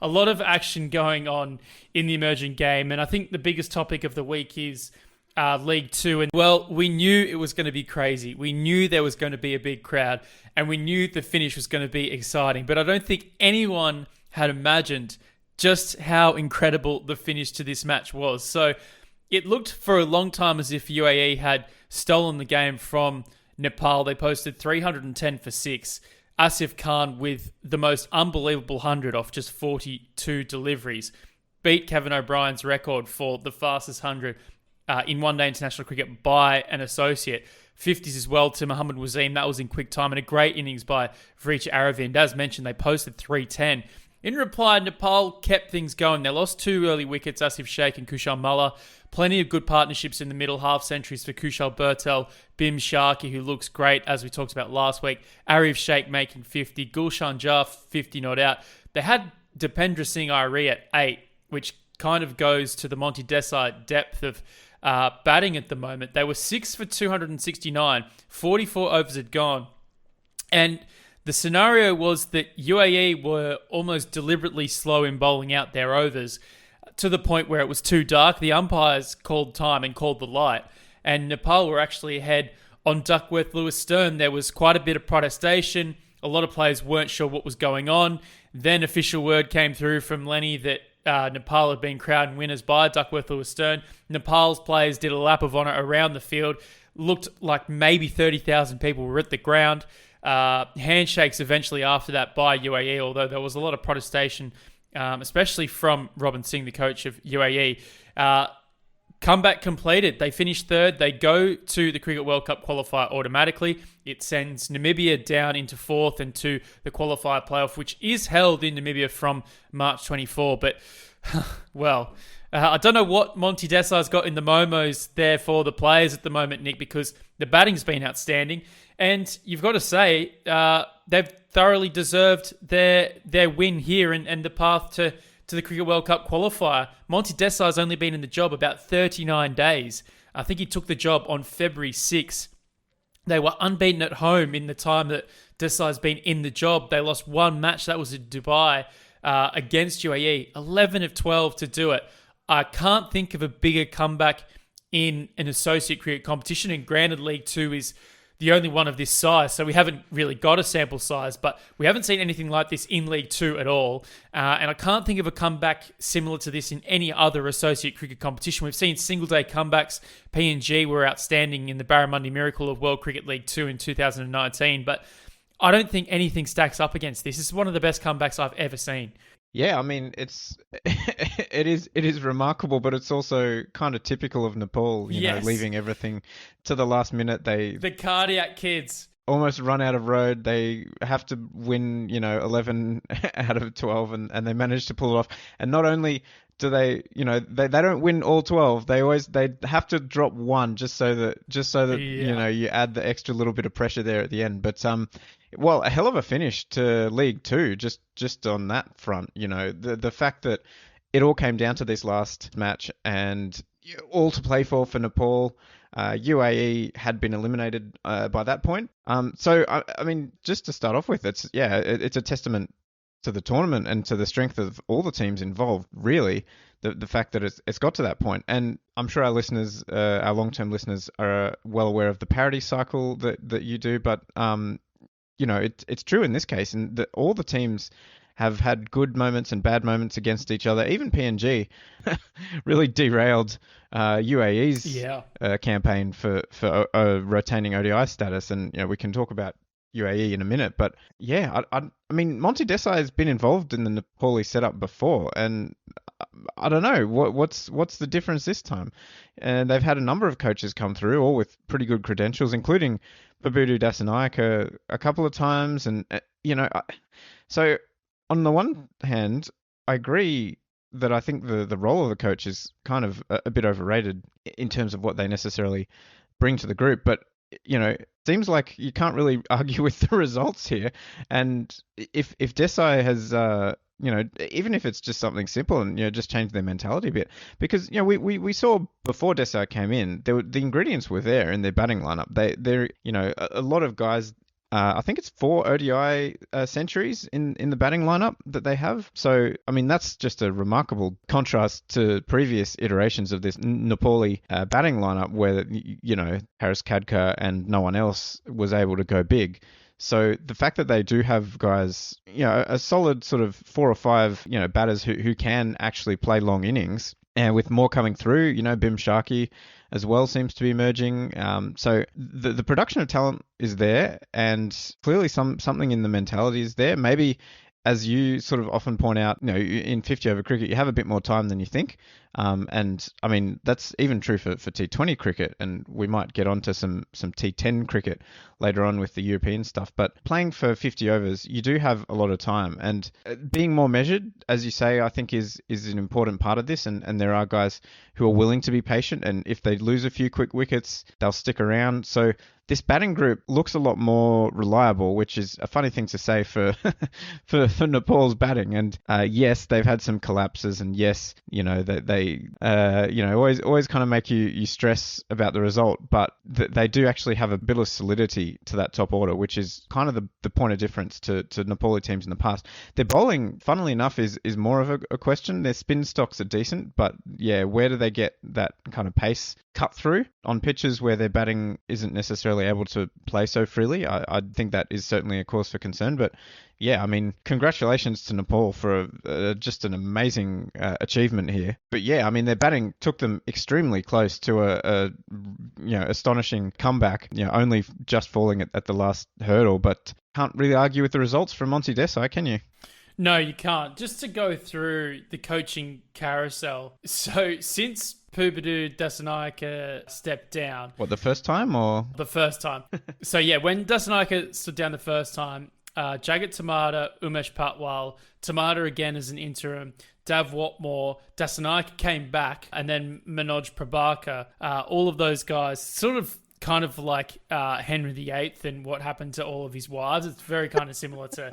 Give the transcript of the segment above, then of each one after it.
A lot of action going on in the emerging game, and I think the biggest topic of the week is League Two. And well, we knew it was going to be crazy. We knew there was going to be a big crowd, and we knew the finish was going to be exciting. But I don't think anyone had imagined just how incredible the finish to this match was. So it looked for a long time as if UAE had stolen the game from Nepal. They posted 310 for 6. Asif Khan with the most unbelievable 100 off just 42 deliveries. Beat Kevin O'Brien's record for the fastest 100 in one-day international cricket by an associate. 50s as well to Mohammad Wazeem. That was in quick time. And a great innings by Vricha Aravind. As mentioned, they posted 310. In reply, Nepal kept things going. They lost two early wickets, Asif Sheikh and Kushal Mullah. Plenty of good partnerships in the middle, half centuries for Kushal Bertel, Bim Sharkey, who looks great, as we talked about last week. Arif Sheikh making 50, Gulshan Jah 50 not out. They had Dipendra Singh Irie at 8, which kind of goes to the Monty Desai depth of batting at the moment. They were 6 for 269, 44 overs had gone. And the scenario was that UAE were almost deliberately slow in bowling out their overs to the point where it was too dark. The umpires called time and called the light, and Nepal were actually ahead on Duckworth Lewis Stern. There was quite a bit of protestation. A lot of players weren't sure what was going on. Then official word came through from Lenny that Nepal had been crowned winners by Duckworth Lewis Stern. Nepal's players did a lap of honour around the field. Looked like maybe 30,000 people were at the ground. Handshakes eventually after that by UAE, although there was a lot of protestation, especially from Robin Singh, the coach of UAE. Comeback completed. They finished third. They go to the Cricket World Cup qualifier automatically. It sends Namibia down into fourth and to the qualifier playoff, which is held in Namibia from March 24. But, well, I don't know what Monty Desai's got in the momos there for the players at the moment, Nick, because the batting's been outstanding. And you've got to say, they've thoroughly deserved their win here and the path to the Cricket World Cup qualifier. Monty Desai's only been in the job about 39 days. I think he took the job on February 6th. They were unbeaten at home in the time that Desai's been in the job. They lost one match, that was in Dubai, against UAE. 11 of 12 to do it. I can't think of a bigger comeback in an associate cricket competition, and granted League Two is the only one of this size, so we haven't really got a sample size, but we haven't seen anything like this in League Two at all. And I can't think of a comeback similar to this in any other associate cricket competition. We've seen single-day comebacks. PNG were outstanding in the Barramundi Miracle of World Cricket League 2 in 2019, but I don't think anything stacks up against this. This is one of the best comebacks I've ever seen. Yeah, I mean it is remarkable, but it's also kind of typical of Nepal, Yes. leaving everything to the last minute. They The cardiac kids. almost run out of road. They have to win, 11 out of 12, and they manage to pull it off. And not only do they, they don't win all 12. They have to drop one just so that Yeah. you add the extra little bit of pressure there at the end. But well, a hell of a finish to League Two, just on that front. The fact that it all came down to this last match and all to play for Nepal. UAE had been eliminated by that point. So I mean, just to start off with, it's a testament to the tournament and to the strength of all the teams involved. Really, the fact that it's got to that point, and I'm sure our listeners, our long-term listeners, are well aware of the parity cycle that you do, but it's true in this case, and all the teams have had good moments and bad moments against each other. Even PNG really derailed UAE's Yeah. campaign for retaining ODI status, and we can talk about UAE in a minute. But yeah, I mean, Monty Desai has been involved in the Nepali setup before, and I don't know what's the difference this time. And they've had a number of coaches come through, all with pretty good credentials, including Babudu Dasanaik a couple of times, and so. On the one hand, I agree that I think the role of the coach is kind of a bit overrated in terms of what they necessarily bring to the group. But, it seems like you can't really argue with the results here. And if Desai has, even if it's just something simple and, just change their mentality a bit, because, we saw before Desai came in, the ingredients were there in their batting lineup. They're, a lot of guys I think it's 4 ODI centuries in the batting lineup that they have. So, I mean, that's just a remarkable contrast to previous iterations of this Nepali batting lineup where, Harris Khadka and no one else was able to go big. So the fact that they do have guys, a solid sort of 4 or 5, batters who can actually play long innings, and with more coming through, Bim Sharkey as well seems to be emerging. So the production of talent is there, and clearly something in the mentality is there. Maybe, as you sort of often point out, in 50 over cricket, you have a bit more time than you think. And I mean, that's even true for T20 cricket, and we might get onto some T10 cricket later on with the European stuff. But playing for 50 overs, you do have a lot of time, and being more measured, as you say, I think is an important part of this. And there are guys who are willing to be patient, and if they lose a few quick wickets, they'll stick around. So this batting group looks a lot more reliable, which is a funny thing to say for for Nepal's batting. And yes, they've had some collapses, and yes, they always kind of make you stress about the result, but they do actually have a bit of solidity to that top order, which is kind of the point of difference to Nepali teams in the past. Their bowling, funnily enough, is more of a question. Their spin stocks are decent, but yeah, where do they get that kind of pace cut through on pitches where their batting isn't necessarily able to play so freely? I think that is certainly a cause for concern. But yeah, I mean, congratulations to Nepal for just an amazing achievement here. But yeah, I mean, their batting took them extremely close to a astonishing comeback. Only just falling at the last hurdle, but can't really argue with the results from Monty Desai, can you? No, you can't. Just to go through the coaching carousel. So since Pubadu Dasanayake stepped down. What, the first time or? The first time. So yeah, when Dasanayake stood down the first time, Jagat Tamada, Umesh Patwal, Tamada again as an interim, Dav Watmore, Dasanayake came back, and then Manoj Prabhakar. All of those guys sort of kind of like Henry VIII and what happened to all of his wives. It's very kind of similar to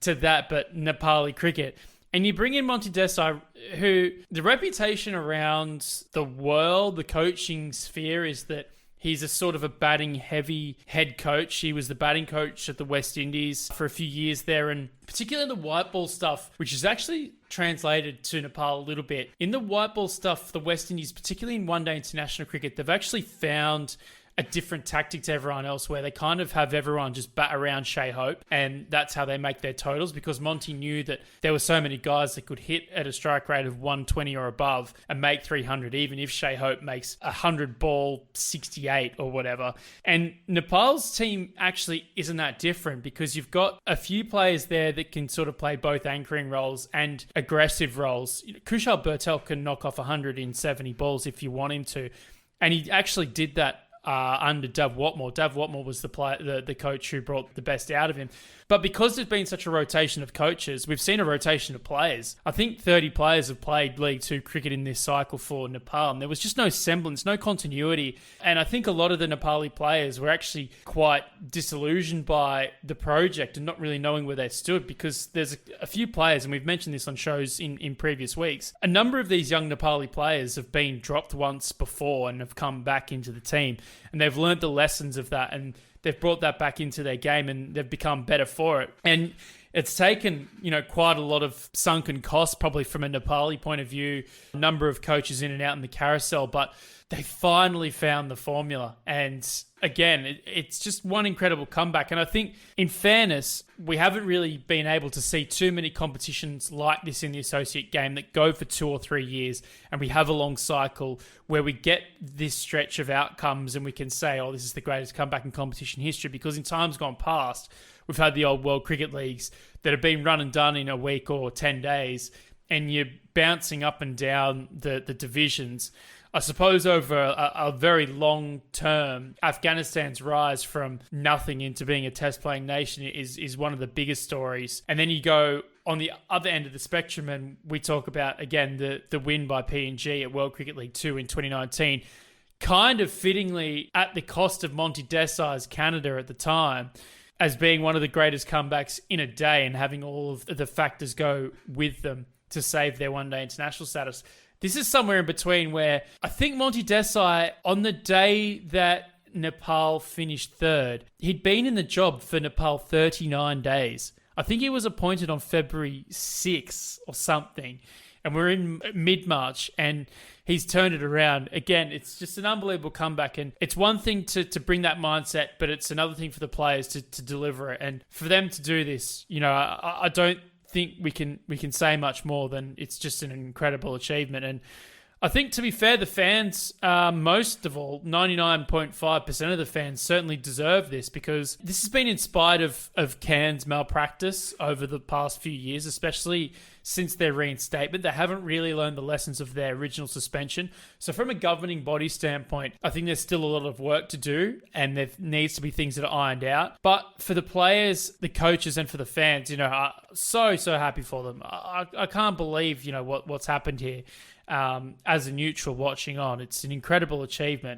that, but Nepali cricket. And you bring in Monty Desai, who the reputation around the world, the coaching sphere, is that he's a sort of a batting heavy head coach. He was the batting coach at the West Indies for a few years there, and particularly the white ball stuff, which is actually translated to Nepal a little bit. In the white ball stuff, the West Indies, particularly in one-day international cricket, they've actually found a different tactic to everyone else, where they kind of have everyone just bat around Shai Hope, and that's how they make their totals, because Monty knew that there were so many guys that could hit at a strike rate of 120 or above and make 300, even if Shai Hope makes 100 ball 68 or whatever. And Nepal's team actually isn't that different, because you've got a few players there that can sort of play both anchoring roles and aggressive roles. Kushal Bertel can knock off 170 balls if you want him to, and he actually did that under Dav Watmore. Dav Watmore was the coach who brought the best out of him. But because there's been such a rotation of coaches, we've seen a rotation of players. I think 30 players have played League 2 cricket in this cycle for Nepal, and there was just no semblance, no continuity. And I think a lot of the Nepali players were actually quite disillusioned by the project and not really knowing where they stood, because there's a few players, and we've mentioned this on shows in previous weeks, a number of these young Nepali players have been dropped once before and have come back into the team, and they've learned the lessons of that, and they've brought that back into their game, and they've become better for it. And it's taken, quite a lot of sunken costs, probably from a Nepali point of view, a number of coaches in and out in the carousel, but they finally found the formula. And again, it's just one incredible comeback. And I think, in fairness, we haven't really been able to see too many competitions like this in the associate game that go for 2 or 3 years, and we have a long cycle where we get this stretch of outcomes and we can say, oh, this is the greatest comeback in competition history. Because in times gone past, we've had the old World Cricket Leagues that have been run and done in a week or 10 days, and you're bouncing up and down the divisions. I suppose over a very long term, Afghanistan's rise from nothing into being a test-playing nation is one of the biggest stories. And then you go on the other end of the spectrum, and we talk about, again, the win by PNG at World Cricket League 2 in 2019, kind of fittingly at the cost of Monty Desai's Canada at the time, as being one of the greatest comebacks in a day, and having all of the factors go with them to save their one-day international status. This is somewhere in between, where I think Monty Desai, on the day that Nepal finished third, he'd been in the job for Nepal 39 days. I think he was appointed on February 6th or something, and we're in mid-March, and he's turned it around. Again, it's just an unbelievable comeback, and it's one thing to bring that mindset, but it's another thing for the players to deliver it. And for them to do this, I don't think we can say much more than it's just an incredible achievement. And I think, to be fair, the fans, most of all, 99.5% of the fans certainly deserve this, because this has been in spite of Cairns' malpractice over the past few years, especially since their reinstatement. They haven't really learned the lessons of their original suspension. So from a governing body standpoint, I think there's still a lot of work to do, and there needs to be things that are ironed out. But for the players, the coaches, and for the fans, I'm so happy for them. I can't believe, what's happened here. As a neutral watching on, it's an incredible achievement.